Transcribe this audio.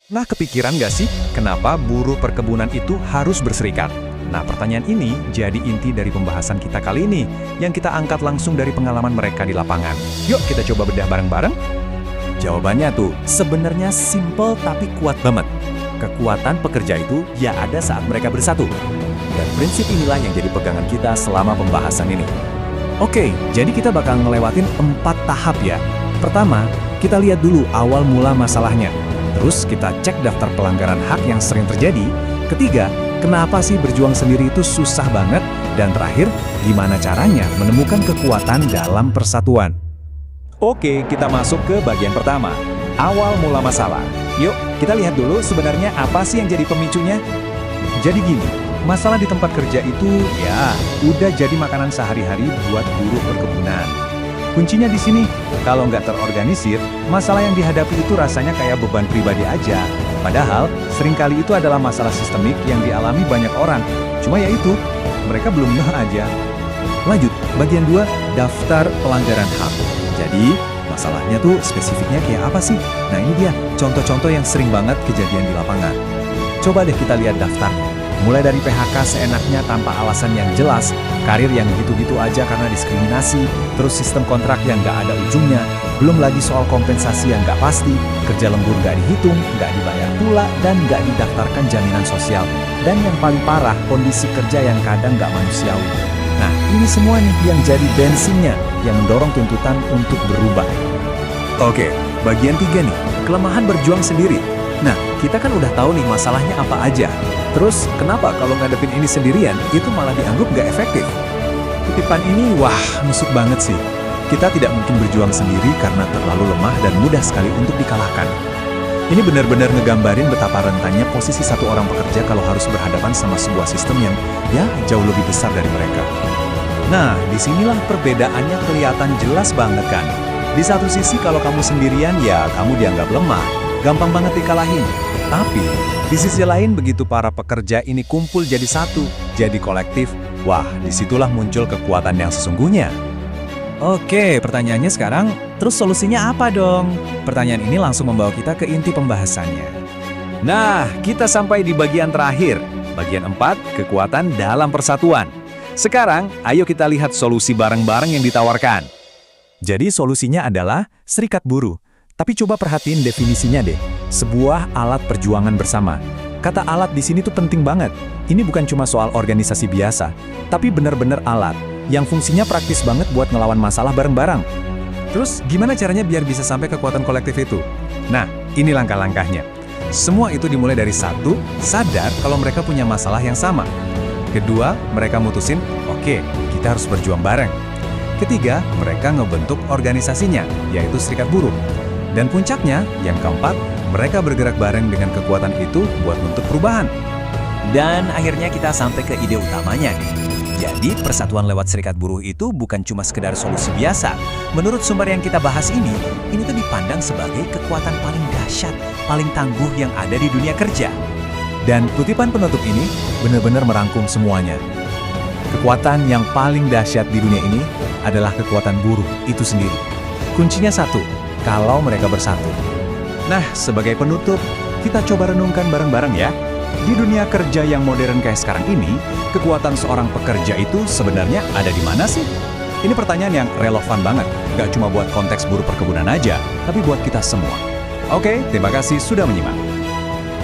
Nah, kepikiran nggak sih kenapa buruh perkebunan itu harus berserikat? Nah, pertanyaan ini jadi inti dari pembahasan kita kali ini, yang kita angkat langsung dari pengalaman mereka di lapangan. Yuk kita coba bedah bareng-bareng. Jawabannya tuh sebenarnya simple tapi kuat banget. Kekuatan pekerja itu ya ada saat mereka bersatu. Dan prinsip inilah yang jadi pegangan kita selama pembahasan ini. Oke, jadi kita bakal ngelewatin 4 tahap ya. Pertama, kita lihat dulu awal mula masalahnya. Terus kita cek daftar pelanggaran hak yang sering terjadi. Ketiga, kenapa sih berjuang sendiri itu susah banget? Dan terakhir, gimana caranya menemukan kekuatan dalam persatuan? Oke, kita masuk ke bagian pertama. Awal mula masalah. Yuk, kita lihat dulu sebenarnya apa sih yang jadi pemicunya? Jadi gini, masalah di tempat kerja itu ya udah jadi makanan sehari-hari buat buruh perkebunan. Kuncinya di sini, kalau nggak terorganisir, masalah yang dihadapi itu rasanya kayak beban pribadi aja. Padahal, seringkali itu adalah masalah sistemik yang dialami banyak orang. Cuma ya itu, mereka belum ngeh aja. Lanjut, bagian 2, daftar pelanggaran HAM. Jadi, masalahnya tuh spesifiknya kayak apa sih? Nah ini dia, contoh-contoh yang sering banget kejadian di lapangan. Coba deh kita lihat daftarnya. Mulai dari PHK seenaknya tanpa alasan yang jelas, karir yang gitu-gitu aja karena diskriminasi, terus sistem kontrak yang nggak ada ujungnya, belum lagi soal kompensasi yang nggak pasti, kerja lembur nggak dihitung, nggak dibayar pula, dan nggak didaftarkan jaminan sosial. Dan yang paling parah, kondisi kerja yang kadang nggak manusiawi. Nah, ini semua nih yang jadi bensinnya, yang mendorong tuntutan untuk berubah. Oke, bagian 3 nih, kelemahan berjuang sendiri. Nah, kita kan udah tahu nih masalahnya apa aja. Terus, kenapa kalau ngadepin ini sendirian, itu malah dianggap nggak efektif? Kutipan ini, wah, nusuk banget sih. Kita tidak mungkin berjuang sendiri karena terlalu lemah dan mudah sekali untuk dikalahkan. Ini benar-benar ngegambarin betapa rentannya posisi satu orang pekerja kalau harus berhadapan sama sebuah sistem yang, ya, jauh lebih besar dari mereka. Nah, disinilah perbedaannya kelihatan jelas banget kan. Di satu sisi kalau kamu sendirian, ya kamu dianggap lemah. Gampang banget dikalahin. Tapi, di sisi lain begitu para pekerja ini kumpul jadi satu, jadi kolektif, wah, disitulah muncul kekuatan yang sesungguhnya. Oke, pertanyaannya sekarang, terus solusinya apa dong? Pertanyaan ini langsung membawa kita ke inti pembahasannya. Nah, kita sampai di bagian terakhir. Bagian 4, kekuatan dalam persatuan. Sekarang, ayo kita lihat solusi bareng-bareng yang ditawarkan. Jadi solusinya adalah serikat buruh. Tapi coba perhatiin definisinya deh. Sebuah alat perjuangan bersama. Kata alat di sini tuh penting banget. Ini bukan cuma soal organisasi biasa, tapi benar-benar alat yang fungsinya praktis banget buat ngelawan masalah bareng-bareng. Terus gimana caranya biar bisa sampai kekuatan kolektif itu? Nah, ini langkah-langkahnya. Semua itu dimulai dari 1, sadar kalau mereka punya masalah yang sama. Kedua, mereka mutusin, oke, kita harus berjuang bareng. Ketiga, mereka ngebentuk organisasinya, yaitu serikat buruh. Dan puncaknya, yang keempat, mereka bergerak bareng dengan kekuatan itu buat bentuk perubahan. Dan akhirnya kita sampai ke ide utamanya nih. Jadi, persatuan lewat serikat buruh itu bukan cuma sekedar solusi biasa. Menurut sumber yang kita bahas ini tuh dipandang sebagai kekuatan paling dahsyat, paling tangguh yang ada di dunia kerja. Dan kutipan penutup ini benar-benar merangkum semuanya. Kekuatan yang paling dahsyat di dunia ini adalah kekuatan buruh itu sendiri. Kuncinya 1, kalau mereka bersatu. Nah, sebagai penutup, kita coba renungkan bareng-bareng ya. Di dunia kerja yang modern kayak sekarang ini, kekuatan seorang pekerja itu sebenarnya ada di mana sih? Ini pertanyaan yang relevan banget. Gak cuma buat konteks buruh perkebunan aja, tapi buat kita semua. Oke, terima kasih sudah menyimak.